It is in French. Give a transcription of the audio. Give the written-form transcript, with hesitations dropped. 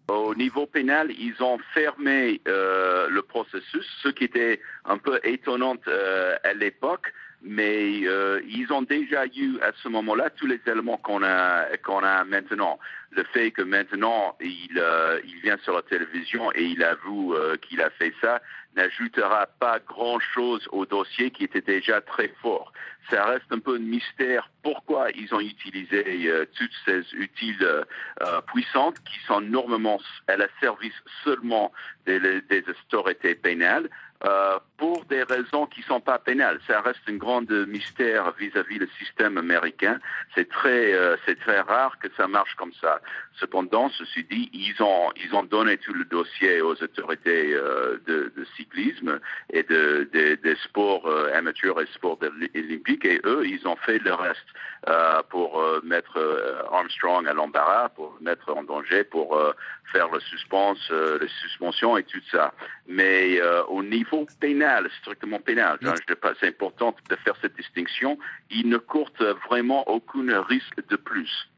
Au niveau pénal, ils ont fermé le processus, ce qui était un peu étonnant à l'époque, mais ils ont déjà eu à ce moment-là tous les éléments qu'on a maintenant. Le fait que maintenant il vient sur la télévision et il avoue qu'il a fait ça n'ajoutera pas grand-chose au dossier qui était déjà très fort. Ça reste un peu un mystère pourquoi ils ont utilisé toutes ces outils puissantes qui sont normalement à la service seulement des autorités pénales pour des raisons qui ne sont pas pénales. Ça reste un grand mystère vis-à-vis du système américain. C'est très rare que ça marche comme ça. Cependant, ceci dit, ils ont donné tout le dossier aux autorités de cyclisme et des sports amateurs et sports olympiques, et eux, ils ont fait le reste pour mettre Armstrong à l'embarras, pour mettre en danger, pour faire les suspensions et tout ça. Mais au niveau pénal, strictement pénal, c'est important de faire cette distinction, il ne court vraiment aucun risque de plus.